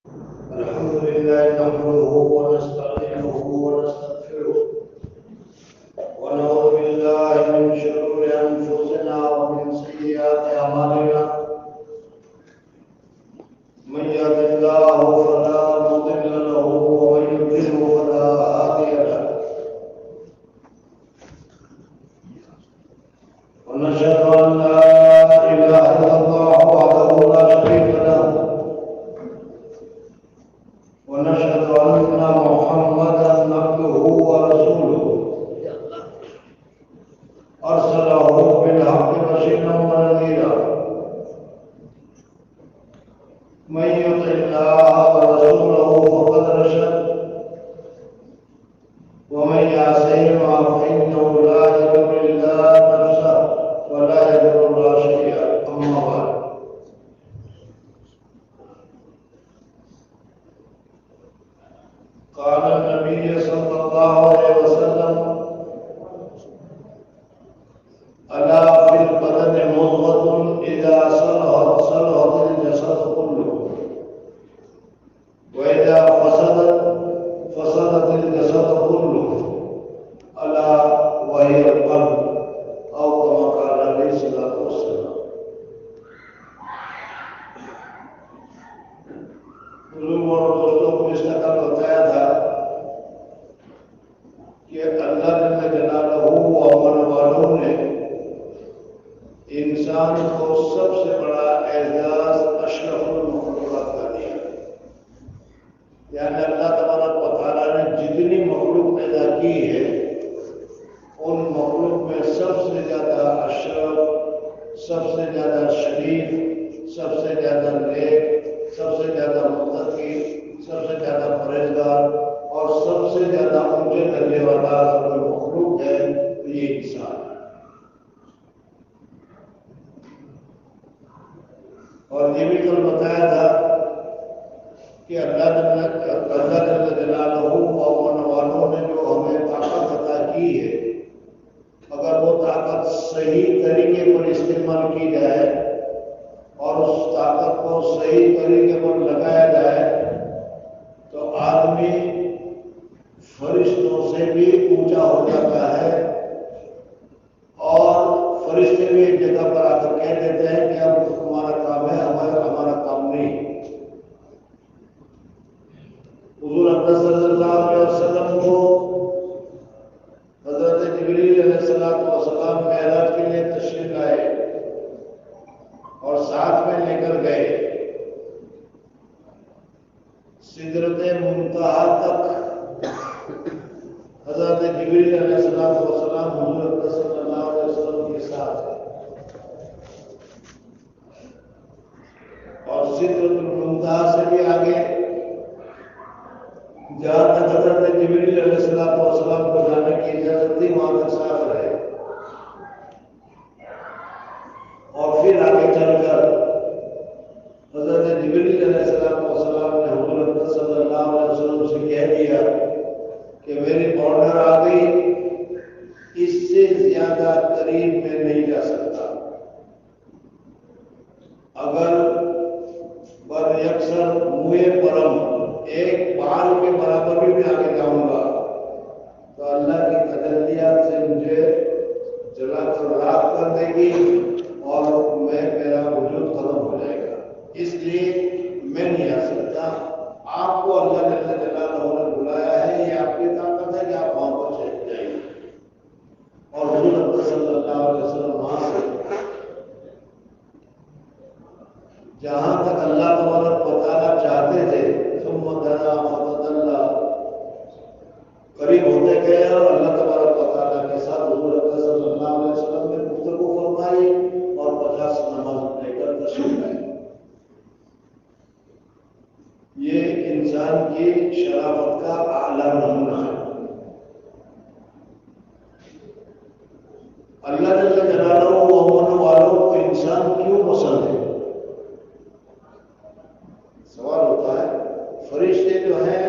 الحمد لله نحمده ونستعينه ونستغفره ونعوذ بالله من شرور أنفسنا ومن سيئات أعمالنا من يهد الله فلا مضل له ومن يضلل فلا هادي له ونشهد أن لا إله إلا الله وحده لا شريك له ونشهد أن محمدا عبده ورسوله أرسله بالحق بشيرا ونذيرا من يطع الله ورسوله فقد رشد ومن يعصهما فإنه لا يضر إلا نفسه ولا يضر الله شيئا أما بعد قال النبي صلى الله عليه وسلم ألا في البدن مضغة إذا صلحت صلح الجسد كله وإذا فسدت فسدت الجسد كله ألا وهي القلب أو كما قال عليه الصلاة والسلام. بزرگوں اور دوستوں کو اس طرح بتایا تھا کہ اللہ جل جلالہ و امن والوں نے انسان کو سب سے بڑا اعزاز اشرف المخلوقات کا دیا. یعنی اللہ تبارک و تعالیٰ نے جتنی مخلوق پیدا کی ہے ان مخلوق میں سب سے زیادہ اشرف، سب سے زیادہ شریف، سب سے زیادہ نیک، سب سے زیادہ متقی، سب سے زیادہ پرہیزگار اور سب سے زیادہ اونچے درجے والا جو مخلوق ہے تو یہ انسان ہے. اور یہ بھی کل بتایا تھا کہ اللہ جل جلالہ و امن والوں نے جو ہمیں طاقت عطا کی ہے، اگر وہ طاقت صحیح طریقے پر استعمال کی جائے اور اس طاقت کو صحیح طریقے پر لگایا جائے تو آدمی فرشتوں سے بھی اونچا ہو جاتا ہے. اور فرشتے بھی ایک جگہ پر آ کر کہہ دیتے ہیں کہ اب ہمارا کام ہے، ہمارا کام نہیں. حضور اقدس صلی اللہ علیہ وسلم کو حضرت جبریل علیہ السلام معراج کے لیے تشریف لائے اور ساتھ میں لے کر گئے. سدرت منتہا تک حضرت جبریل علیہ السلام حضور اقدس صلی اللہ علیہ وسلم کے ساتھ اور سدرت المنتہا سے بھی آگے جہاں تک حضرت جبریل علیہ السلام کو جانے کی اجازت تھی وہاں تک ساتھ رہے. اور پھر آگے چل کر حضرت جبریل علیہ السلام نے حضور اقدس صلی اللہ علیہ وسلم سے کہہ دیا کہ میری بارڈر آ گئی، اس سے زیادہ قریب میں نہیں جا سکتا. اگر بر یکسر موئے پرم ایک بال کے برابر بھی آگے جاؤں گا تو اللہ کی تجلیات سے مجھے جلا کر راک کر دے گی اور میرا وجود ختم ہو جائے گا. اس لیے میں نہیں آ سکتا. آپ کو اللہ جل جلالہ نے بلایا ہے، یہ آپ کی طاقت ہے کہ آپ وہاں پر چلے جائیں. اور حضور اقدس صلی اللہ علیہ وسلم وہاں سے جہاں تک اللہ تبارک و تعالیٰ چاہتے تھے ثم دنا فتدلی قریب ہوتے گئے اور اللہ تبارک و تعالیٰ کے ساتھ حضور اقدس صلی اللہ علیہ وسلم نے گفتگو فرمائی اور 50 نماز لے کر تشریف لائے. یہ انسان کی شرافت کا اعلیٰ نمونہ ہے. اللہ جل جلالہ و امن والوں کو انسان کیوں پسند ہے؟ سوال ہوتا ہے. فرشتے جو ہیں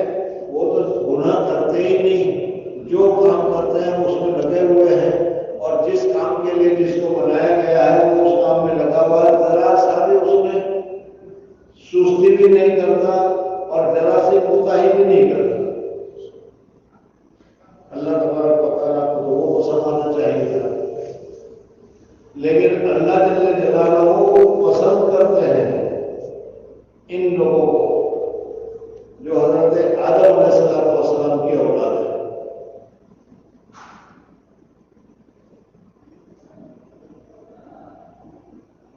وہ تو گناہ کرتے ہی نہیں، جو کام کرتے ہیں اس میں لگے ہوئے ہیں اور جس کام کے لیے جس کو بنایا گیا ہے وہ اس کام میں لگا ہوا ہے. ذرا سا بھی اس میں سستی بھی نہیں کرتا جو حضرت آدم علیہ السلام کی اولاد ہے.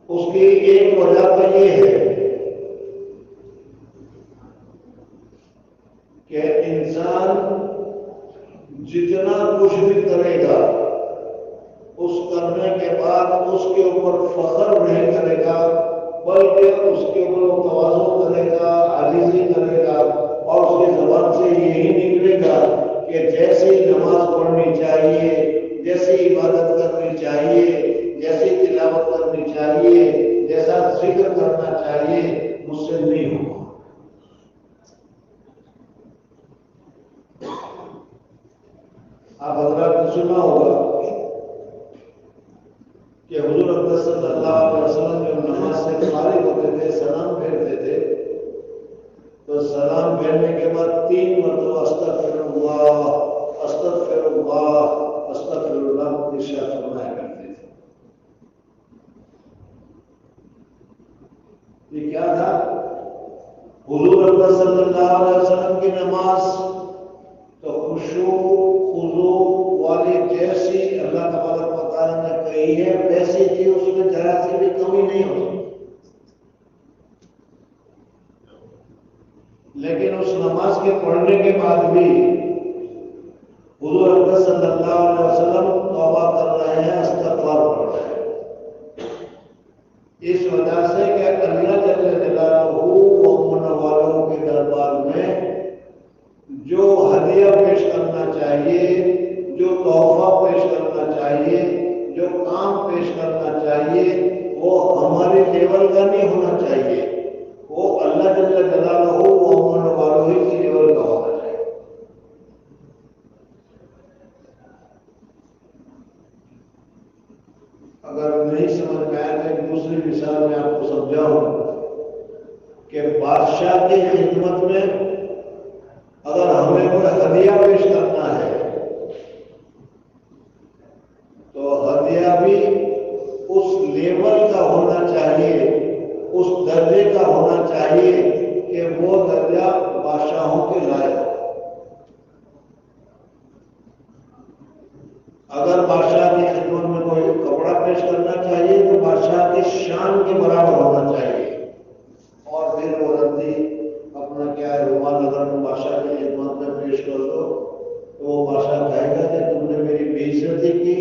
اس کی ایک وجہ تو یہ ہے کہ انسان جتنا کچھ بھی کرے گا اس کرنے کے بعد اس کے اوپر فخر نہیں کرے گا، بلکہ اس کے اوپر تواضع کرے گا، عاجزی کرے گا، اور اس کی زبان سے یہی نکلے گا کہ جیسی نماز پڑھنی چاہیے، جیسی عبادت کرنی چاہیے، جیسی تلاوت کرنی چاہیے، جیسا ذکر کرنا چاہیے، مجھ سے نہیں ہوگا. آپ حضرات نے سنا ہوگا کہ حضور اقدس صلی اللہ علیہ وسلم جب نماز سے فارغ ہوتے تھے، سلام پھیرتے تھے، تو سلام پھیرنے کے بعد 3 مرتبہ استغفر اللہ، استغفر اللہ، استغفر اللہ ارشاد فرمایا کرتے تھے. یہ کیا تھا؟ حضور اقدس صلی اللہ علیہ وسلم کی نماز تو خشوع خضوع والی جیسی اللہ تبارک و تعالیٰ نے کہی ہے ویسی تھی، اس میں ذرا سی بھی کمی نہیں ہوتی. لیکن اس نماز کے پڑھنے کے بعد بھی حضور اقدس صلی اللہ علیہ وسلم توبہ کر رہے ہیں، استغفار پڑھ رہے ہیں. اس وجہ سے کہ اللہ جل جلالہ ومن والوں کے دربار میں جو ہدیہ پیش کرنا چاہیے، جو تحفہ پیش کرنا چاہیے، جو کام پیش کرنا چاہیے، وہ ہمارے لیول کا نہیں ہونا چاہیے، وہ اللہ جل جلالہ ومن والوں ہی کی لیول کا ہونا چاہیے. اگر نہیں سمجھ میں آیا تو ایک دوسری مثال میں آپ کو سمجھاؤں کہ بادشاہ کی خدمت میں اگر ہمیں کوئی ہدیہ پیش کرنا ہے تو ہدیہ بھی اس لیول کا ہونا چاہیے، اس درجے کا ہونا چاہیے کہ وہ درجہ بادشاہوں کے لائق ہو. اگر بادشاہ کی خدمت میں کوئی کپڑا پیش کرنا چاہیے تو بادشاہ کی شان کے برابر ہونا چاہیے، اور پھر وہ رندی اپنا کیا ہے رومال اگر تم بادشاہ کی خدمت میں پیش کر دو تو وہ بادشاہ کہے گا کہ تم نے میری بے عزتی کی،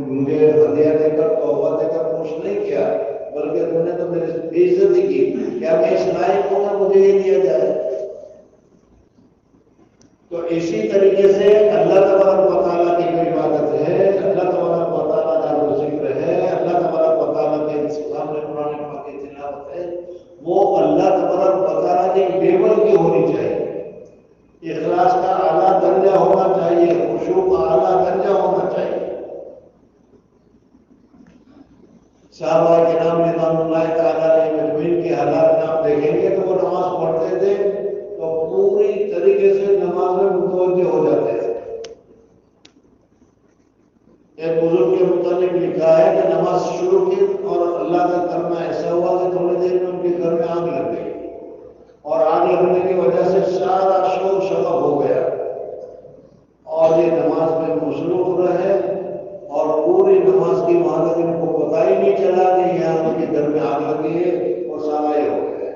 مجھے ہدیہ دے کر توبہ دے کر خوش نہیں کیا، بلکہ تم نے تو میری بے عزتی کی. کیا میں اس لائق ہوں گا مجھے یہ دیا جائے؟ تو اسی طریقے سے اللہ تبارک و تعالیٰ کی جو عبادت ہے، اللہ تبارک و تعالیٰ کا جو ذکر ہے، اللہ تبارک و تعالیٰ کے سامنے قرآن پاک کی تلاوت ہے، وہ اللہ تبارک و تعالیٰ کے لیول کی ہونی چاہیے. اخلاص کا اعلیٰ درجہ ہونا چاہیے، خشوع کا اعلیٰ درجہ ہونا چاہیے. صحابہ کرام رضوان اللہ تعالیٰ علیہ مجمعین کے حالات آپ دیکھیں گے تو وہ نماز پڑھتے تھے تو پوری طریقے سے نماز میں متوجہ ہو جاتے تھے. ایک بزرگ کے متعلق لکھا ہے کہ نماز شروع کی اور اللہ کا کرنا ایسا ہوا کہ تھوڑی دیر میں ان کے گھر میں آگ لگ گئی، اور آگ لگنے کی وجہ سے سارا شور شباب ہو گیا، اور یہ نماز میں مصروف رہے، اور پوری نماز کی وہاں تک ان کو پتہ ہی نہیں چلا کہ یہاں ان کے گھر میں آگ لگی ہے، اور سارا یہ ہو گیا.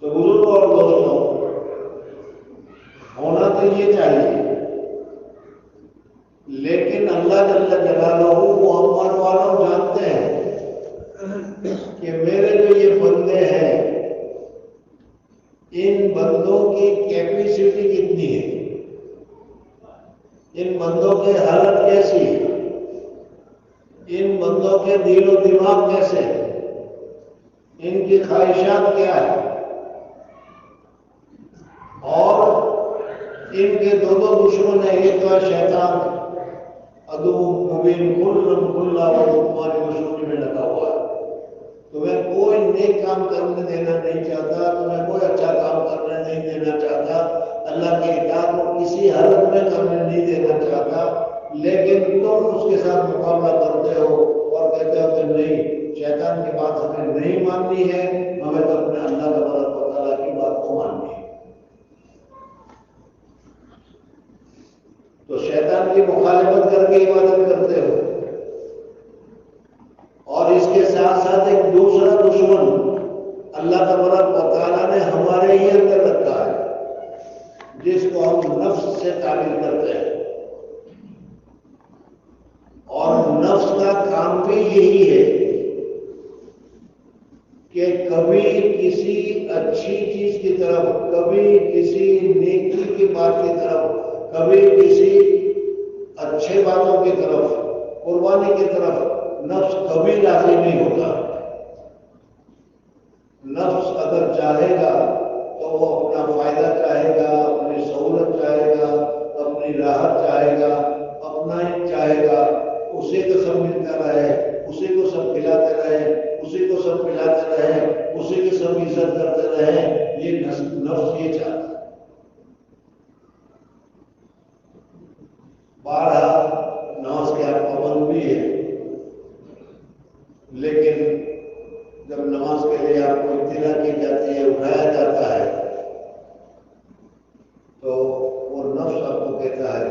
تو بزرگ اور دوستوں، ہونا تو یہ چاہیے، لیکن اللہ جل جلالہ وہ ہم والوں جانتے ہیں کہ میرے جو یہ بندے ہیں ان بندوں کی کیپیسٹی کتنی ہے، ان بندوں کے حالت کیسی ہے، ان بندوں کے دل و دماغ کیسے ہیں، ان کی خواہشات کیا ہے، اور ان کے دو دشمن ہیں. ایک تو ہے شیطان عدو مبین کل تمہاری مشہوری میں لگا ہوا ہے، تمہیں کوئی نیک کام کرنے دینا نہیں چاہتا، تمہیں کوئی اچھا کام کرنے نہیں دینا چاہتا، اللہ کی اطاعت کو کسی حالت میں کرنے نہیں دینا چاہتا، لیکن تم اس کے ساتھ مقابلہ کرتے ہو اور کہتے ہو کہ نہیں، شیطان کی بات ہمیں نہیں ماننی ہے، ہمیں تو اللہ تبارک و تعالیٰ کی بات کو ماننی ہے. تو شیطان کی مخالفت کر کے عبادت کرتے ہو. اور اس کے ساتھ ساتھ ایک دوسرا دشمن اللہ تبارک و تعالیٰ نے ہمارے ہی اندر رکھا ہے، جس کو ہم نفس سے تعبیر کرتے ہیں. اور نفس کا کام بھی یہی ہے کہ کبھی کسی اچھی چیز کی طرف، کبھی کسی نیکی کی بات کی طرف، کبھی کسی اچھے باتوں کی طرف، قربانی کی طرف نفس کبھی راضی نہیں ہوتا. نفس اگر چاہے گا تو وہ اپنا فائدہ چاہے گا، اپنی سہولت چاہے گا، اپنی راحت چاہے گا، اپنا ہی چاہے گا. اسی کو سب ملتا رہے، اسی کو سب کھلاتے رہے، اسی کو سب پلاتے رہے، اسی کی سب عزت کرتے رہے. یہ نفس یہ چاہتا ہے. بارہ نماز کے آپ پابند بھی ہے، لیکن جب نماز کے لیے آپ کو اطلاع کی جاتی ہے، اٹھایا جاتا ہے، تو وہ نفس آپ کو کہتا ہے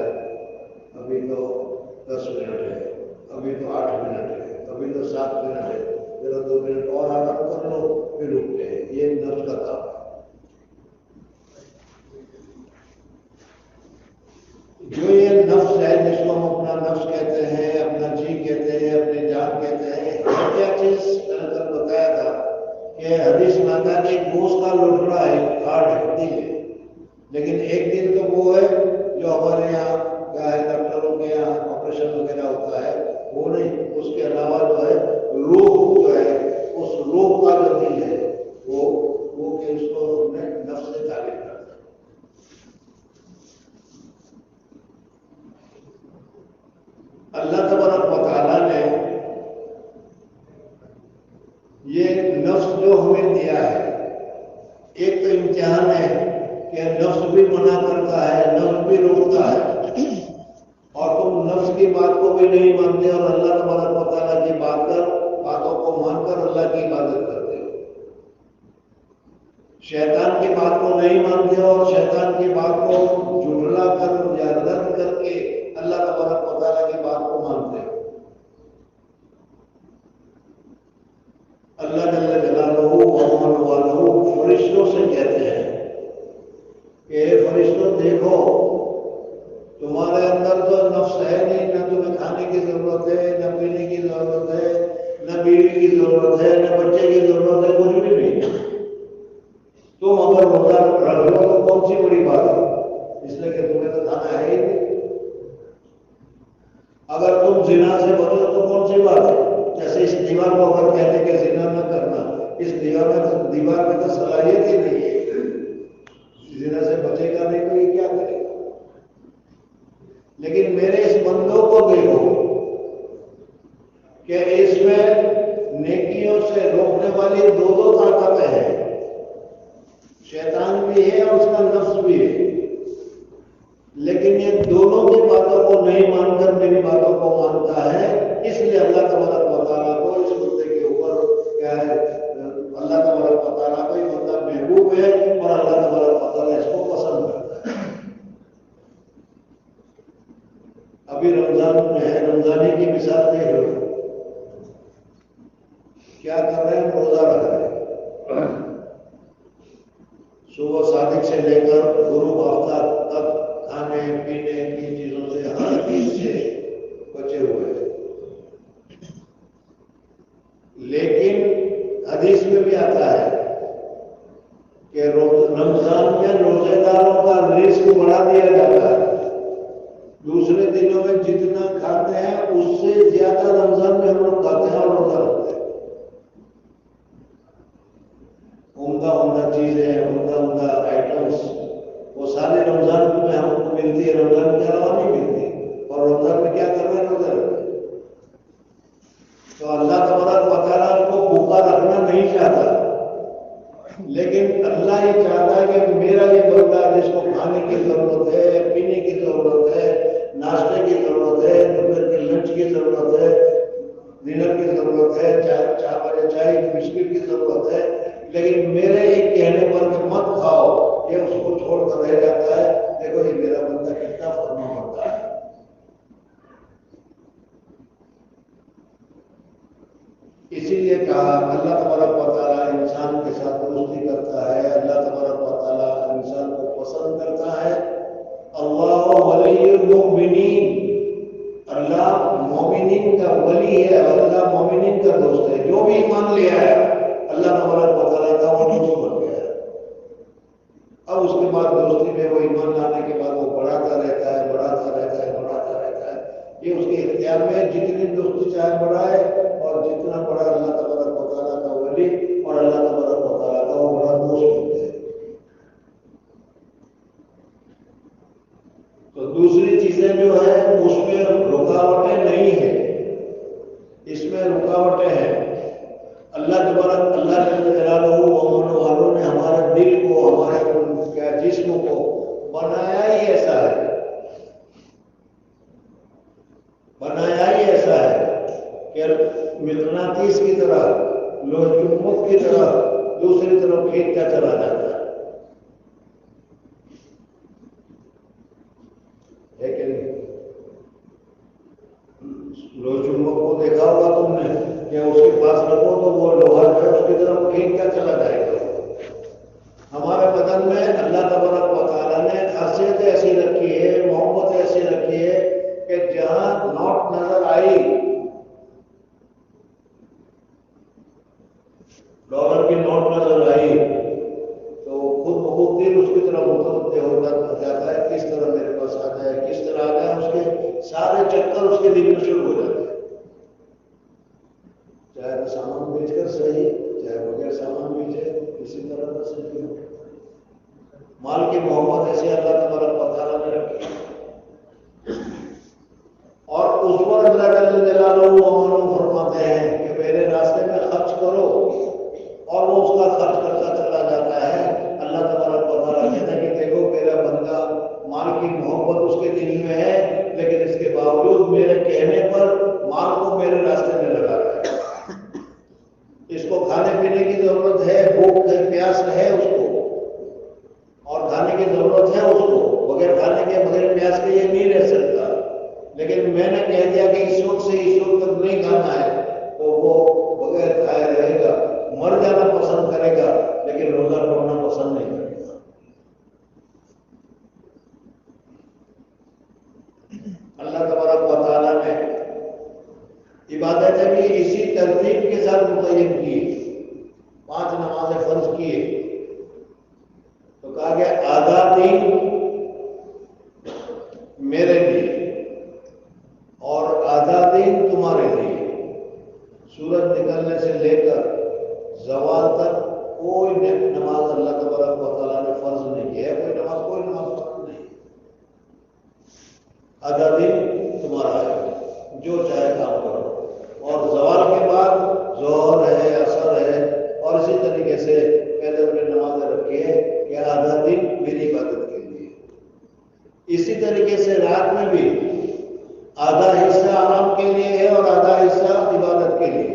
ابھی تو 10 منٹ ہے، ابھی تو 8 منٹ ہے، ابھی تو 7 منٹ ہے، ذرا 2 منٹ اور آرام کر لو پھر اٹھتے ہیں. یہ نفس کا کام ہے. جو یہ نفس ہے جس کو ہم اپنا نفس کہتے ہیں، اپنا جی کہتے ہیں، اپنی جان کہتے ہیں، کیا چیز میں نے کل بتایا تھا کہ حدیث میں آتا ہے کہ گوشت کا لوٹڑا ہے، ہارڈ ہڈی ہے، لیکن ایک دن تو وہ ہے جو ہمارے یہاں کیا ہے ڈاکٹروں کے یہاں آپریشن وغیرہ ہوتا ہے، وہ نہیں. اس کے علاوہ جو ہے روح جو ہے، اس روح کا جو دل ہے وہ کہ اس کو نفس سے تعبیر کرتا ہے. اللہ تبارک و تعالیٰ نے یہ نفس جو ہمیں دیا ہے، ایک تو امتحان ہے کہ نفس بھی منع کرتا ہے، نفس بھی روکتا ہے، اور تم نفس کی بات کو بھی نہیں مانتے اور اللہ تبارک و تعالیٰ کی باتوں کو مان کر اللہ کی عبادت کرتے ہو. شیطان کی بات کو نہیں مانتے اور شیطان کی بات کو جھٹلا کر یا رد کر کے اللہ تبارک و تعالیٰ کی بات کو مانتے ہیں. اللہ جل جلالہ ومن والہ فرشتوں سے کہتے ہیں کہ اے فرشتوں دیکھو، تمہارے اندر تو نفس ہے نہیں، نہ تمہیں کھانے کی ضرورت ہے، نہ پینے کی ضرورت ہے، نہ بیوی کی ضرورت ہے، نہ بچے کی ضرورت ہے، کچھ بھی نہیں. تم اگر روزہ رکھ لو تو کون سی بڑی بات ہے، اس لیے کہ تمہیں تو کھانا ہے ہی نہیں. اگر تم زنا سے بچو تو کون سی بات ہے. جیسے اس دیوار کو اگر کہتے کہ زنا نہ کرنا، اس دیوار میں تو صلاحیت ہی نہیں ہے، زنا سے بچے گا نہیں تو یہ کیا کرے گا. لیکن میرے اس بندوں کو دیکھو کہ اس میں نیکیوں سے روکنے والی دو طاقتیں ہیں، شیطان بھی ہے اور اس کا نفس بھی ہے. لیکن یہ دونوں کی باتوں کو نہیں مان کر میری باتوں کو مانتا ہے. اس لیے اللہ تبارک و تعالیٰ کو اس بندے کے اوپر کیا ہے، اللہ تبارک و تعالیٰ کو یہ بندہ محبوب ہے اور اللہ تبارک و تعالیٰ اس کو پسند کرتا ہے. ابھی رمضان میں ہے، رمضانی کی مثال دیکھ لو، کیا کر رہے ہیں، روزہ رکھ رہے ہیں. صبح صادق سے لے کر غروب آفتاب تک کھانے پینے کی چیزوں سے، ہر چیز سے بچے ہوئے ہیں. لیکن حدیث میں بھی آتا ہے کہ رمضان میں روزے داروں کا رزق بڑھا دیا جاتا ہے. دوسرے دنوں میں جتنا کھاتے ہیں اس سے زیادہ رمضان میں ہم لوگ کھاتے ہیں اور روزہ رکھتے ہیں. عمدہ چیزیں، عمدہ آئٹمس، وہ سارے رمضان میں ہم کو ملتی ہے، رمضان کے علاوہ نہیں ملتی. اور رمضان میں کیا کر رہے ہیں، روزہ رکھتے ہیں. تو اللہ تبارک و تعالیٰ کو بھوکا رکھنا نہیں چاہتا، لیکن اللہ یہ چاہتا ہے کہ میرا یہ بندہ جس کو کھانے کی ضرورت ہے، پینے کی ضرورت ہے، ناشتے کی ضرورت ہے، دوپہر کے لنچ کی ضرورت ہے، ڈنر کی ضرورت ہے، چائے بسکٹ کی ضرورت ہے، لیکن میرے یہ اس کو چھوڑ کر رہ جاتا ہے، دیکھو یہ میرا بندہ کتنا فرما ہوتا ہے۔ اسی لیے کہا اللہ تبارک و تعالیٰ انسان کے ساتھ دوستی کرتا ہے، اللہ تبارک و تعالیٰ انسان کو پسند کرتا ہے۔ اللہ ولی المؤمنین، اللہ مومنین کا ولی ہے اور اللہ مومنین کا دوست ہے۔ جو بھی ایمان لیا ہے اللہ تبارک و تعالیٰ کا وہ دوست بن گیا ہے۔ اب اس کے بعد دوستی میں وہ ایمان لانے کے بعد وہ بڑھاتا رہتا ہے، بڑھاتا رہتا ہے، بڑھاتا رہتا ہے۔ یہ اس کے اختیار میں ہے، جتنی دوستی چاہے بڑھائے، اور جتنا بڑا اللہ تبارک و تعالیٰ کا ولی اور اللہ تبارک و تعالیٰ کا وہ بڑا دوست بن گیا۔ تو دوسری چیزیں جو ہے اس میں رکاوٹیں نہیں ہیں، اس میں رکاوٹیں ہیں۔ اللہ تبارک اللہ جل جلالہ والوں نے ہمارے دل کو، ہمارے جسم کو بنایا ہی ایسا ہے، بنایا ہی ایسا ہے کہ مغناطیس کی طرح، لوہ چمبک کی طرح دوسری طرف کھینچتا چلا جاتا ہے کہ نہیں؟ لوہ چمبک کو دیکھا ہوگا تم نے کہ اس کے پاس رکھو تو وہ لوہا جو ہے اس کی طرف کھینچتا چلا جائے گا۔ ہمارے بدن میں اللہ تبارک و تعالیٰ نے خاصیت ایسی رکھی ہے، محبت ایسی رکھی ہے کہ جہاں نوٹ نظر آئی، ڈالر کی نوٹ نظر آئی، تو خود بخود دل اس کی طرف متوجہ ہو جاتا ہے، کس طرح میرے پاس آ جائے، کس طرح آ جائے، اس کے سارے چکر اس کے دل میں شروع ہو جاتے ہیں، چاہے وہ سامان بیچ کر صحیح، چاہے بغیر سامان بیچے، کسی طرح کا صحیح ہو۔ مال کی محبت ایسے اللہ تبارک و تعالیٰ نے رکھی، اور اس پر اللہ جل جلالہ فرماتے ہیں کہ میرے راستے میں خرچ کرو، اور وہ اس کا خرچ کرتا چلا جاتا ہے۔ اللہ تبارک و تعالیٰ کہتے ہیں کہ دیکھو میرا بندہ مال کی محبت اس کے دل میں ہے، لیکن اس کے باوجود میرے کہنے پر مال کو میرے راستے میں لگا رہا ہے۔ اس کو کھانے پینے کی ضرورت ہے، بھوک ہے، پیاس ہے اس کو، اور کھانے کی ضرورت ہے اس کو، بغیر کھانے کے بغیر پیاس کے یہ نہیں رہ سکتا، لیکن میں نے کہہ دیا کہ اس وقت سے اس وقت تک نہیں کھانا ہے، تو وہ بغیر کھائے رہے گا، مر جانا پسند کرے گا، لیکن روزہ توڑنا پسند نہیں کرے گا۔ اللہ تبارک و تعالیٰ نے عبادتیں بھی اسی ترتیب کے ساتھ متعین کی، 5 نمازیں فرض کیے، تو کہا کہ آدھا دن میرے لیے اور آدھا دن تمہارے لیے۔ سورج نکلنے سے لے کر زوال تک کوئی نماز اللہ تبارک و تعالیٰ نے فرض نہیں کی ہے، کوئی نماز فرض نہیں۔ آدھا دن تمہارا ہے، جو چاہے کام کرو، اور زوال کے بعد ظہر ہے، عصر ہے، اور اسی طریقے سے فجر میں نمازیں رکھیے کہ آدھا دن میری عبادت کے لیے۔ اسی طریقے سے رات میں بھی آدھا حصہ آرام کے لیے ہے اور آدھا حصہ عبادت کے لیے۔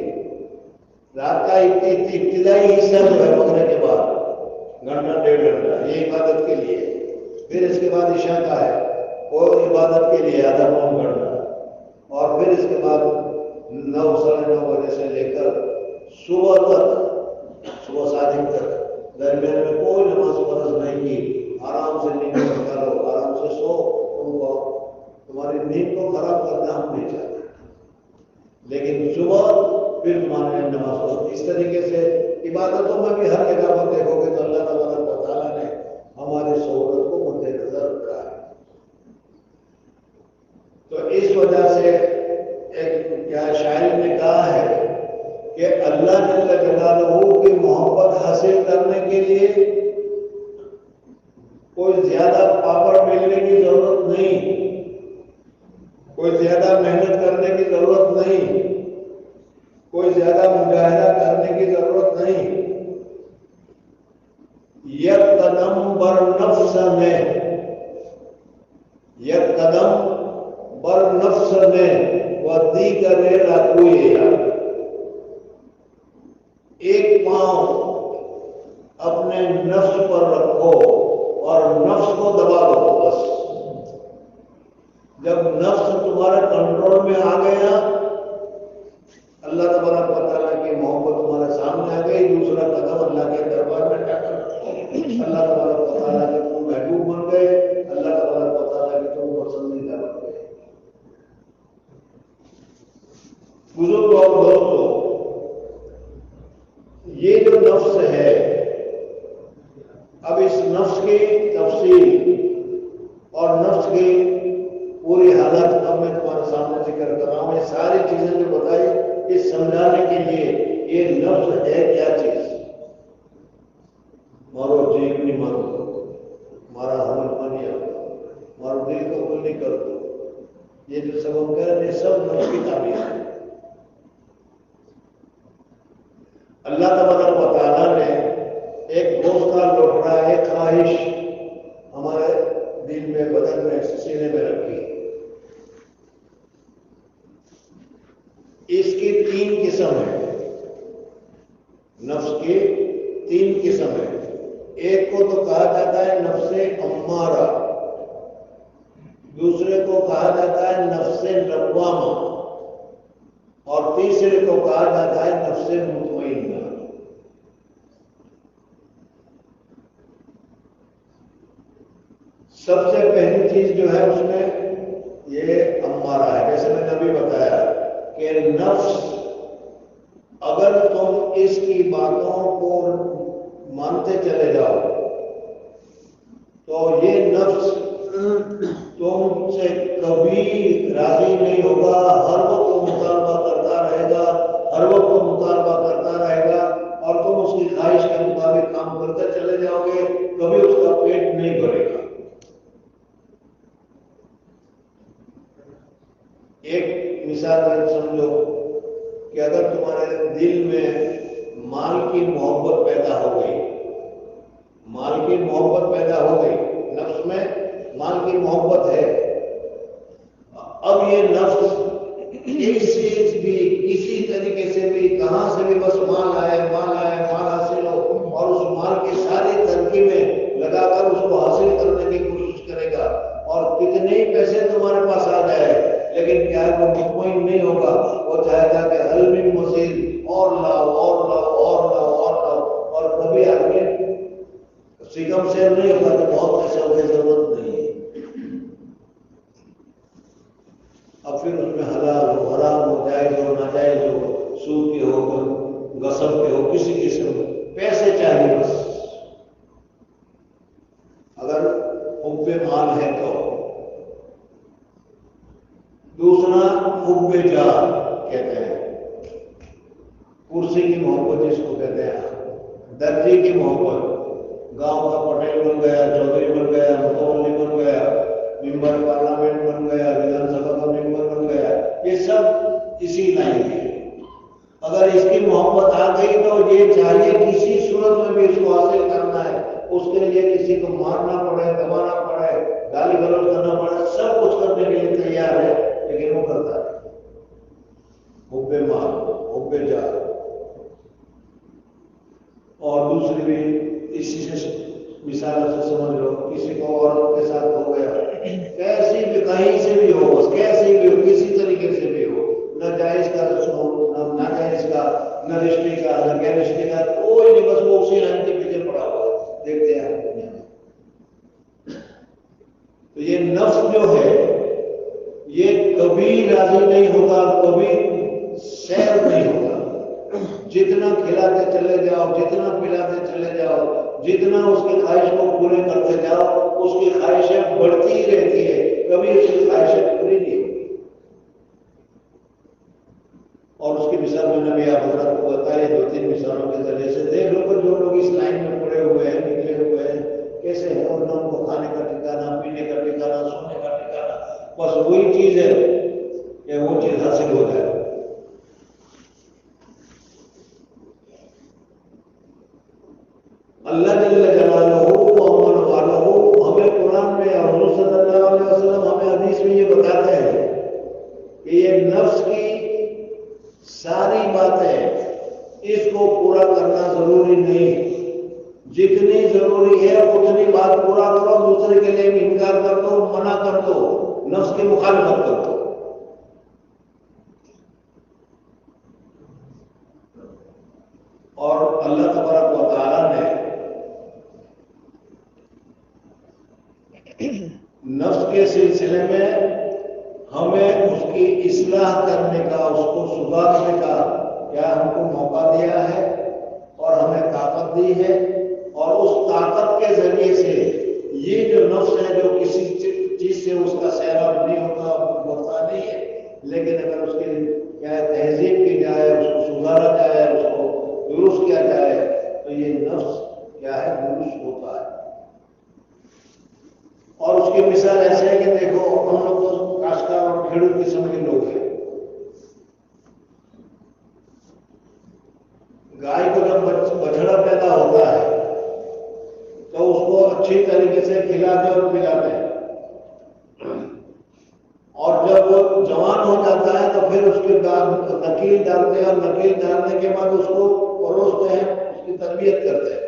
رات کا ابتدائی حصہ جو ہے مغرب کے بعد گھنٹہ 1.5 گھنٹہ یہ عبادت کے لیے، پھر اس کے بعد عشاء کا ہے اور عبادت کے لیے آدھا پون گھنٹہ، اور پھر اس کے بعد 9 ساڑھے 9 بجے سے لے کر صبح تک، صبح صادق تک درمیان میں کوئی نماز فرض نہیں کی۔ آرام سے نیند نکالو، آرام سے سو، تم کو تمہاری نیند کو خراب کرنا ہم نہیں چاہتے، لیکن صبح پھر تمہارے نماز پڑھو۔ اس طریقے سے عبادتوں میں بھی ہر جگہ پر دیکھو گے تو اللہ تبارک و تعالیٰ نے ہماری سہولت کو مد نظر رکھا ہے۔ تو اس وجہ سے ایک کیا شاعر نے کہا ہے کہ اللہ جل جلالہ کی محبت حاصل کرنے کے لیے کوئی زیادہ پاپڑ بیلنے کی ضرورت نہیں، کوئی زیادہ محنت کرنے کی ضرورت نہیں، کوئی زیادہ مجاہدہ کرنے کی ضرورت نہیں۔ یک قدم بر نفس میں، یک قدم بر نفس میں و دیگر راکوئے، ایک پاؤں اپنے نفس پر رکھو اور نفس کو دبا دو بس. جب نفس تمہارے کنٹرول میں آ گیا، اللہ تبارک و تعالیٰ کی محبت تمہارے سامنے آ گئی، دوسرا قدم اللہ کے دربار میں کیا کرنا، اللہ تبارک و تعالیٰ کے تم محبوب بن گئے، اللہ تبارک و تعالیٰ کے تم پسندیدہ بن گئے. بزرگ اور دوستو، یہ جو نفس ہے، اب اس نفس کی تفصیل اور نفس کی پوری حالت اب میں تمہارے سامنے ذکر کر رہا ہوں. یہ ساری چیزیں جو بتائی اس سمجھانے کے لیے یہ نفس ہے کیا چیز. مارو جی نہیں مارو، مارا حمل پانیا، مارو دل کو قبول نہیں کر دو، یہ جو سب ہم کہہ رہے ہیں یہ سب نفس کی تعبیر ہے. اللہ تبارک و تعالیٰ نے ایک دوست کا لوٹا، ایک خواہش ہمارے دل میں، بدن میں، سینے میں رکھی. اس کی 3 قسم ہے، نفس کی 3 قسم ہے. ایک کو تو کہا جاتا ہے نفس امارہ، دوسرے کو کہا جاتا ہے نفس لوامہ، اور تیسرے کو کہا جاتا ہے نفس مطمئنہ. سب سے پہلی چیز جو ہے اس میں یہ امارہ ہے. جیسے میں نے ابھی بتایا کہ نفس، اگر تم اس کی باتوں کو مانتے چلے جاؤ تو یہ نفس تم سے کبھی راضی نہیں ہوگا، ہر وقت مطالبہ کرتا رہے گا، ہر وقت مطالبہ کرتا رہے گا، اور تم اس کی خواہش کے مطابق کام کرتے چلے جاؤ گے، کبھی اس کا پیٹ نہیں بھرے گا. ایک مثال سمجھو کہ اگر تمہارے دل میں مال کی محبت پیدا ہو گئی، مال کی محبت پیدا ہو گئی، نفس میں مال کی محبت ہے، اب یہ نفس کسی طریقے سے بھی، کہاں سے بھی، بس مال آئے، مال حاصل ہو، اور اس مال کی ساری ترکیبیں لگا کر اس کو حاصل کرنے کی کوشش کرے گا، اور کتنے ہی پیسے تمہارے پاس آ جائے لیکن کیا وہ مطمئن نہیں ہوگا. وہ چاہے گا کہ حل من مزید، اور لاؤ اور لاؤ اور لاؤ اور لاؤ، اور کبھی آدمی سکم سے نہیں ہوگا کہ بہت پیسوں کی ضرورت نہیں ہے. اب پھر اس میں حلال ہو، حرام ہو، جائز ہو، ناجائز ہو، سود کے ہو، غصب کے ہو، کسی قسم پیسے چاہیے بس. اگر حب مال ہے تو. دوسرا حب جاہ کہتے ہیں، کرسی کی محبت جس کو کہتے ہیں، درجے کی محبت. گاؤں کا پٹیل بن گیا، چودھری بن گیا، متولی بن گیا، ممبر پارلیمنٹ بن گیا، ویدھان سبھا کا ممبر بن گیا، یہ سب اسی لائن کے. اگر اس کی محبت آ گئی تو یہ چاہیے کسی صورت میں بھی اس کو حاصل کرنا ہے، اس کے لیے کسی کو مارنا پڑے، دبانا پڑے، گالی گلوچ کرنا پڑے، سب کچھ کرنے کے لیے تیار ہے، لیکن وہ کرتا ہے. حب مال، حب جاہ. اور دوسری بھی اسی سے مثال سے سمجھ لو، کسی کو عورت کے ساتھ ہو گیا، کیسی بھی، کہیں سے بھی ہو، بس کیسی بھی ہو، کسی طریقے سے بھی ہو، نہ جائز کا رسم، نہ ناجائز کا، نہ رشتے کا، نہ غیر رشتے کا، کوئی نہیں، بس وہ اسی لائن کے پیچھے پڑا ہوا ہے. دیکھتے ہیں دنیا میں. تو یہ نفس جو ہے یہ کبھی راضی نہیں ہوگا، کبھی سیر نہیں ہوگا. جتنا کھلاتے چلے جاؤ، جتنا پلاتے چلے جاؤ، جتنا اس کی خواہش کو پورے کرتے جاؤ، اس کی خواہشیں بڑھتی ہی رہتی ہے، کبھی اس کی خواہشیں پوری نہیں ہوتی. اور اس کی مثال میں نے بھی آپ حضرات کو بتایا، 2-3 مثالوں کے ذریعے سے دیکھ لو کہ جو لوگ اس لائن میں پڑے ہوئے ہیں، نکلے ہوئے ہیں، کیسے ہیں. اور نہ ان کو کھانے کا ٹھکانا، پینے کا ٹھکانا، سونے کا ٹھکانا، بس وہی چیز ہے کہ وہ چیز حاصل ہو جائے. اللہ جل جلالہ و والہ ہمیں قرآن میں اور حضور صلی اللہ علیہ وسلم ہمیں حدیث میں یہ بتاتے ہیں کہ یہ نفس کی ساری باتیں اس کو پورا کرنا ضروری نہیں. جتنی ضروری ہے اتنی بات پورا کرو، دوسرے کے لیے انکار کر دو، منع کر دو، نفس کی مخالفت کر دو۔ اور اللہ تبارک و تعالیٰ نے نفس کے سلسلے میں ہمیں اس کی اصلاح کرنے کا، اس کو سدھارنے کا کیا ہم کو موقع دیا ہے اور ہمیں طاقت دی ہے، اور اس طاقت کے ذریعے سے یہ جو نفس ہے جو کسی چیز سے اس کا سیراب نہیں ہوتا، بڑھتا نہیں ہے، لیکن اگر اس کی کیا ہے تہذیب کی جائے، اس کو سدھارا جائے، اس کو درست کیا جائے تو یہ نفس کیا ہے درست ہوتا ہے۔ اور اس کی مثال ایسے ہے کہ دیکھو ہم لوگ تو کاشتکار اور کھیڑوت قسم کے لوگ ہیں۔ گائے کو جب بچڑا پیدا ہوتا ہے تو اس کو اچھی طریقے سے کھلاتے اور پلاتے ہیں، اور جب وہ جوان ہو جاتا ہے تو پھر اس کے نکیل ڈالتے ہیں، اور نکیل ڈالنے کے بعد اس کو پروستے ہیں، اس کی تربیت کرتے ہیں۔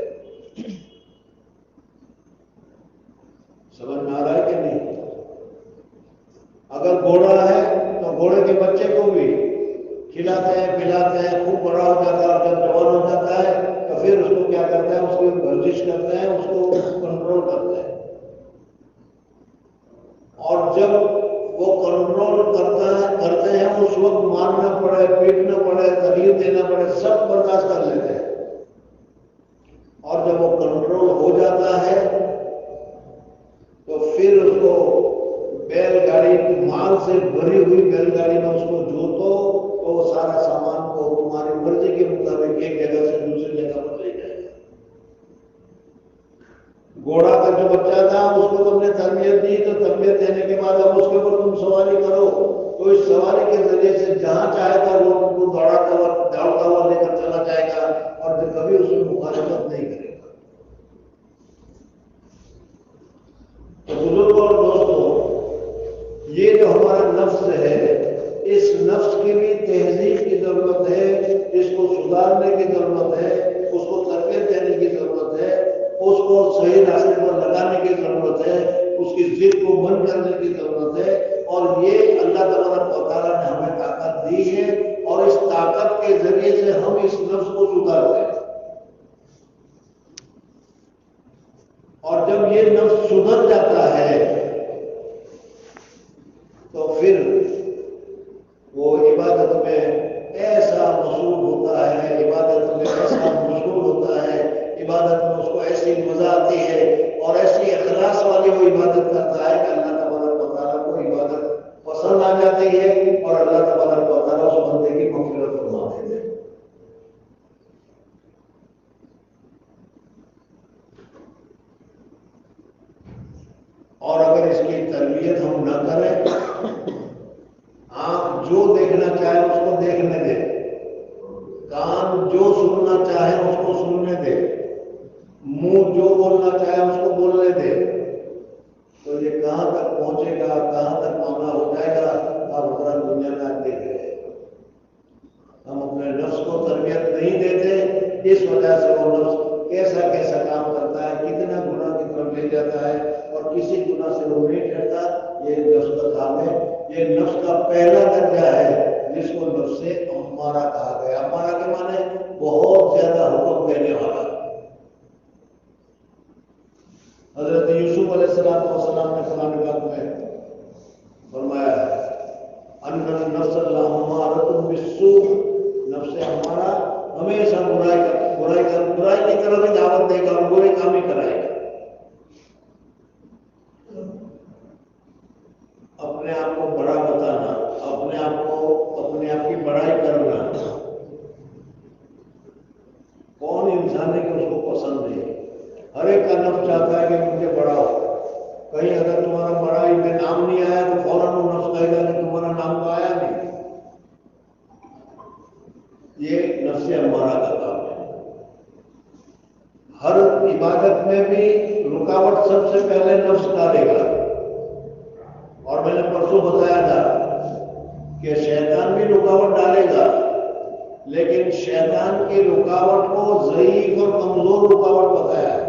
سمجھ میں آ رہا ہے کہ نہیں؟ اگر گھوڑا ہے تو گھوڑے کے بچے کو بھی کھلاتے ہیں پلاتے ہیں، خوب بڑا ہو جاتا ہے، اور جب جوان ہو جاتا ہے تو پھر اس کو کیا کرتے ہیں، اس کی ورزش کرتے ہیں، اس کو کنٹرول کرتے ہیں، اور جب وہ کنٹرول کرتے ہیں اس وقت مارنا پڑے، پیٹنا پڑے، تکلیف دینا پڑے، سب برداشت کر لیتے ہیں، اور جب وہ کنٹرول ہو جاتا ہے تو پھر اس کو بیل گاڑی مال سے بھری ہوئی بیل گاڑی میں اس کو جوتو تو وہ سارا سامان کو تمہاری مرضی کے مطابق ایک جگہ سے دوسری جگہ پر لے جائے گا۔ گھوڑا کا جو بچہ تھا اس کو تم نے تربیت دی، تو تربیت دینے کے بعد اب اس کے اوپر تم سواری کرو تو اس سواری کے ذریعے سے جہاں چاہے گا وہ تم کو دوڑتا ہوا لے کر چلا جائے گا، اور کبھی اس میں مخالفت نہیں کرے گا۔ تو بزرگوں اور دوستوں، یہ جو ہمارا نفس ہے، اس نفس کی بھی تہذیب کی ضرورت ہے، اس کو سدھارنے کی ضرورت ہے، اس کو تربیت دینے کی ضرورت ہے، اس کو صحیح راستے پر لگانے کی ضرورت ہے، اس کی ضد کو بند کرنے کی ضرورت ہے، اور یہ اللہ تبارک و تعالیٰ نے ہمیں طاقت دی ہے، اور اس طاقت کے ذریعے سے ہم اس نفس کو سدھارتے ہیں۔ اور جب یہ نفس سدھر جاتا ہے تو پھر وہ عبادت میں ایسا مشغول ہوتا ہے، عبادت میں ایسا مشغول ہوتا ہے، عبادت میں اس کو ایسی مزہ آتی ہے اور ایسی اخلاص والی وہ عبادت کرتا ہے کہ اللہ تبارک و تعالیٰ کو عبادت پسند آ جاتی ہے، اور اللہ تبارک و تعالیٰ اس بندے کی مغفرت فرما دیتے ہیں۔ اور اگر اس کی تربیت ہم نہ کریں، آنکھ جو دیکھنا چاہے اس کو دیکھنے دے، کان جو سننا چاہے اس کو سننے دے، منہ جو بولنا چاہے اس کو بولنے دے، تو یہ کہاں تک پہنچے گا، کہاں تک معاملہ ہو جائے گا، آپ ذرا دنیا میں دیکھ رہے ہیں۔ ہم اپنے نفس کو تربیت نہیں دیتے، اس وجہ سے وہ نفس کیسا کیسا کام کرتا ہے، کتنا گناہ کی طرف لے جاتا ہے، اور کسی گناہ سے وہ نہیں ڈرتا۔ یہ نفس کا کام ہے، یہ نفس کا پہلا درجہ ہے جس کو نفس امارہ کہا گیا۔ امارہ کے معنی بہت زیادہ حکم دینے والا۔ حضرت یوسف علیہ السلام نے قرآن پاک میں فرمایا ہے ان النفس لامارۃ بالسوء، نفس ہمارا ہمیشہ برائی کی طرف ہی دعوت دے گا اور برے کام ہی کرائے گا۔ اپنے آپ کو بڑا بتانا، اپنے آپ کی بڑائی کرنا، کون انسان ہے کہ اس کو پسند نہیں؟ ہر ایک کا نفس چاہتا ہے کہ مجھے بڑا ہو۔ کہیں اگر تمہارا بڑائی میں نام نہیں آیا تو فوراً وہ نفس کہے گا کہ تمہارا نام تو آیا نہیں۔ یہ نفس امارہ کا کام ہے۔ ہر عبادت میں بھی رکاوٹ سب سے پہلے نفس ڈالے گا، اور میں نے پرسوں بتایا تھا کہ شیطان بھی رکاوٹ ڈالے گا، لیکن شیطان کی رکاوٹ کو ضعیف اور کمزور رکاوٹ بتایا ہے۔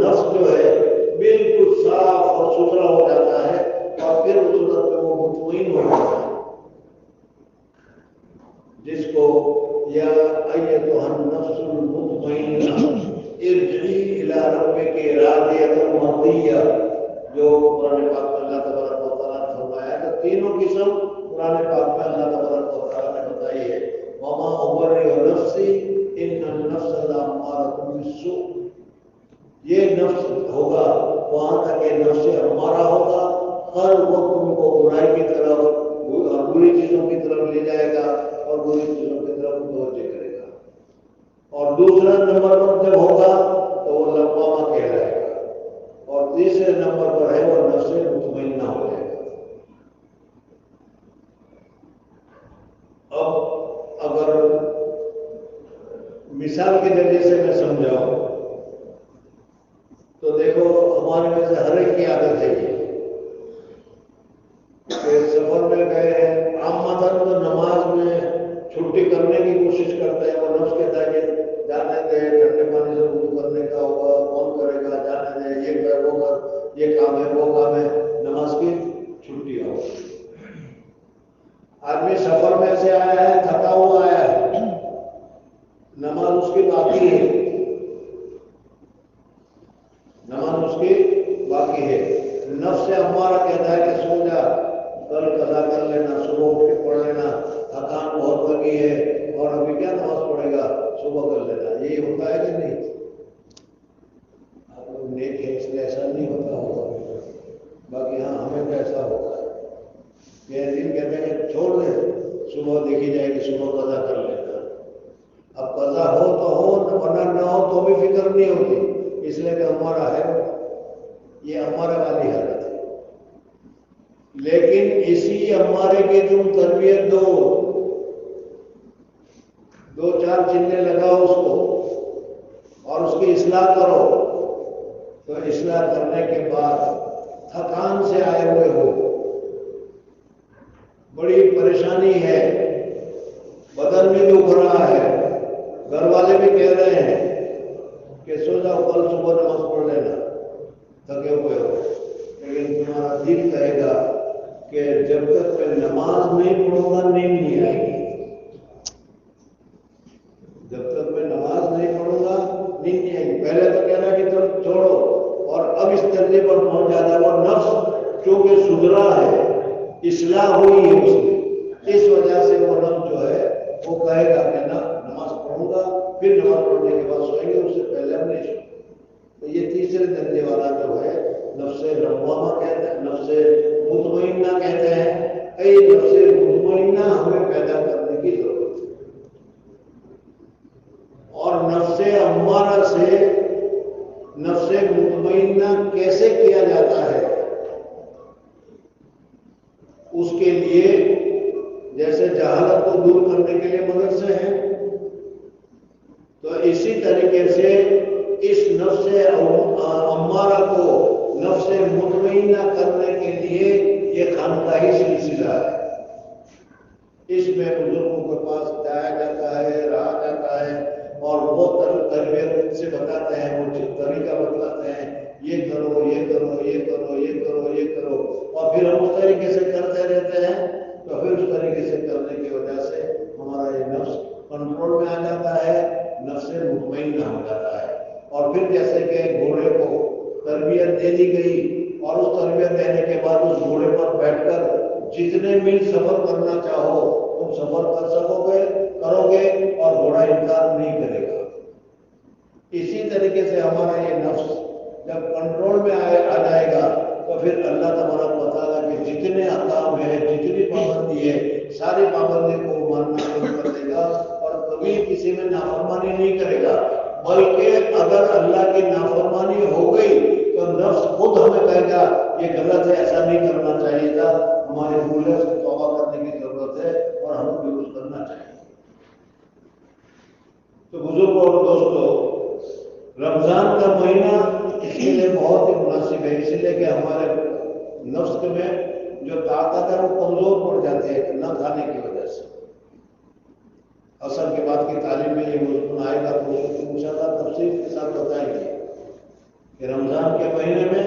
نفس جو ہے بالکل صاف اور ستھرا ہو جاتا ہے اور پھر اس صورت میں وہ مطمئن ہو جاتا ہے، جس کو یا ایتھا النفس المطمئنہ ارجعی الی ربک راضیۃ مرضیہ، جو قرآن پاک میں اللہ تبارک و تعالیٰ نے فرمایا ہے، تو تینوں قسم قرآن پاک میں اللہ تبارک و تعالیٰ نے بتائی ہے۔ وما ابرئ نفسی ان النفس لامارۃ بالسوء، یہ نفس ہوگا وہاں تک یہ نفس ہمارا ہوگا، ہر وقت ان کو برائی کی طرف اور بری چیزوں کی طرف لے جائے گا اور بری چیزوں کی طرف متوجہ کرے گا۔ اور دوسرا نمبر پر جب ہوگا تو وہ لوامہ کہلائے گا، اور تیسرے نمبر پر ہے وہ نفس مطمئنہ ہو جائے گا۔ اب اگر مثال کے ذریعے سے میں سمجھاؤں تو دیکھو، ہمارے میں سے ہر ایک کی عادت ہے یہ کہ سفر میں گئے ہیں، عامتاً تو نماز میں چھٹی کرنے کی کوشش کرتے ہیں، وہ نفس کہتا ہے کہ جانے دے، ٹھنڈے پانی سے وضو کرنے کا ہوگا، کون کرے گا، جانے دے، یہ کر وہ کر، یہ کام ہے وہ کام ہے، نماز کی چھٹی ہو۔ آدمی سفر میں سے آیا ہے، تھکا ہوا آیا ہے، نماز اس کی باقی ہے، نماز اس کی باقی ہے۔ نفس امارہ کہتا ہے کہ سو جا، کل قضا کر لینا، صبح اٹھ کے پڑھ لینا، تھکان بہت لگی ہے اور ابھی کیا نماز پڑھے گا، صبح کر لینا، یہی ہوتا ہے کہ نہیں؟ نیک ہے اس لیے ایسا نہیں ہوتا ہوگا، باقی ہاں ہمیں تو ایسا ہوتا ہے کہ دن کہتے ہیں کہ چھوڑ دیں، صبح دیکھی جائے گی، صبح قضا کر لینا۔ اب قضا ہو تو ہو، ورنہ نہ ہو تو بھی فکر نہیں ہوتی، اس لیے کہ ہمارا ہے، یہ ہمارے والی حالت ہے۔ لیکن اسی ہمارے کی تم تربیت دو، دو چار چلنے لگاؤ اس کو اور اس کی اصلاح کرو، تو اصلاح کرنے کے بعد تھکان سے آئے ہوئے ہو، بڑی پریشانی ہے، بدن بھی دکھ رہا ہے، گھر والے بھی کہہ رہے ہیں کہ سو جاؤ، کل صبح نماز پڑھ لینا، تھکے ہوئے ہو، لیکن تمہارا دل کہے گا کہ جب تک میں نماز نہیں پڑھوں گا نیند نہیں آئے گی، جب تک میں نماز نہیں پڑھوں گا نیند نہیں آئے گی۔ پہلے تو کہہ رہا کہ چلو چھوڑو، اور اب اس درجے پر پہنچ جاتا ہے، اور نفس چونکہ سدھرا ہے، اصلاح ہوئی ہے اس کی، اس وجہ سے وہ نفس جو ہے وہ کہے گا کہ نا نماز پڑھوں گا، پھر نماز پڑھنے کے بعد سوئیں گے، اس سے پہلے ہم نہیں سوئیں گے۔ تو یہ تیسرے درجے والا جو ہے نفس لوامہ کہتے ہیں، نفس مطمئنہ کہتے ہیں۔ اے نفس مطمئنہ ہمیں پیدا کرنے کی ضرورت ہے، اور نفس امارہ سے نفس مطمئنہ کیسے کیا جاتا ہے؟ اس کے لیے جیسے جہالت کو دور کرنے کے لیے مدرسے ہیں، تو اسی طریقے سے اس نفس امارہ کو نفس مطمئنہ کرنے کے لیے یہ خانقاہی سلسلہ ہے۔ اس میں بزرگوں کے پاس جایا جاتا ہے، رہا جاتا ہے، اور وہ تربیت سے بتاتے ہیں، وہ طریقہ بتلاتے ہیں، یہ کرو یہ کرو یہ کرو یہ کرو یہ کرو، اور پھر ہم اس طریقے سے کرتے رہتے ہیں، تو پھر اس طریقے سے کرنے کی وجہ سے ہمارا یہ نفس کنٹرول میں آ جاتا ہے، نفس مطمئنہ ہو جاتا ہے۔ اور پھر جیسے کہ گھوڑے کو تربیت دے دی گئی، اور اس تربیت دینے کے بعد اس گھوڑے پر بیٹھ کر جتنے میل سفر کرنا چاہو تم سفر کر سکو گے، کرو گے، اور گھوڑا انکار نہیں کرے گا۔ اسی طریقے سے ہمارا یہ نفس جب کنٹرول میں آ جائے گا، تو پھر اللہ تبارک و تعالیٰ کے جتنے احکام ہیں، جتنی پابندی ہے، ساری پابندی کو ماننا شروع کر دے گا، اور کبھی کسی میں نافرمانی نہیں کرے گا۔ بلکہ اگر اللہ کی نافرمانی ہو گئی تو نفس خود ہمیں کہے گا یہ غلط ہے، ایسا نہیں کرنا چاہیے تھا، ہمارے بھولے سے توبہ کرنے کی ضرورت ہے، اور ہمیں درست کرنا چاہیے۔ تو بزرگوں اور دوستوں، رمضان کا مہینہ اس کے لیے بہت ہی مناسب ہے، اس لیے کہ ہمارے نفس میں جو طاقت ہے وہ کمزور پڑ جاتی ہے نہ کھانے کی وجہ سے۔ عصر کے بعد کی تعلیم میں یہ مضمون آئے گا تو اس کو انشاءاللہ تفصیل کے ساتھ بتائیں گے۔ کہ رمضان کے مہینے میں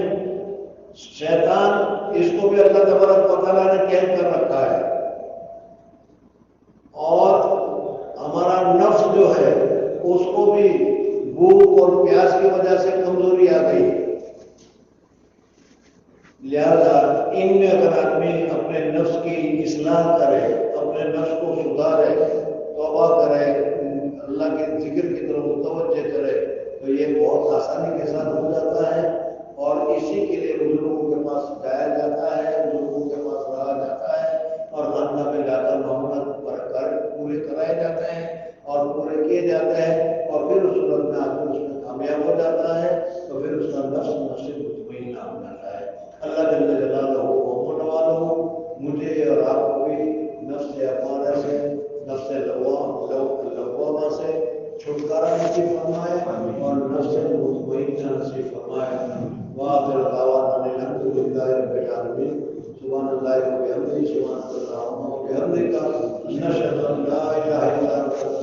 شیطان اس کو بھی اللہ تبارک و تعالیٰ نے قید کر رکھا ہے، اور ہمارا نفس جو ہے اس کو بھی بھوک اور پیاس کی وجہ سے کمزوری آ گئی۔ لہذا ان میں اگر آدمی اپنے نفس کی اصلاح کرے، اپنے نفس کو سدھارے، توبہ کرے، اللہ کے ذکر کی طرف متوجہ کرے، تو یہ بہت آسانی کے ساتھ ہو جاتا ہے۔ اور اسی کے لیے بزرگوں کے پاس جایا جاتا ہے، بزرگوں کے پاس رہا جاتا ہے، اور خانہ میں جا کر محمد پر کر پورے کرائے جاتے ہیں اور پورے کیے جاتے ہیں، اور پھر اس صورت میں آدمی اس میں کامیاب ہو جاتا ہے، تو پھر اس کا نفس مطمئنہ ہو جاتا ہے۔ اللہ جل جلالہ و منوالہ مجھے اور آپ کو بھی نفس امارہ سے، نفس لوامہ سے چھٹکارا نصیب فرمائے اور نفس مطمئنہ نصیب فرمائے۔ وآخر دعوانا الحمد للہ رب العالمین۔ سبحان اللہ و بحمدہ، سبحان اللہ و بحمدہ، نشہد ان لا الہ الا انت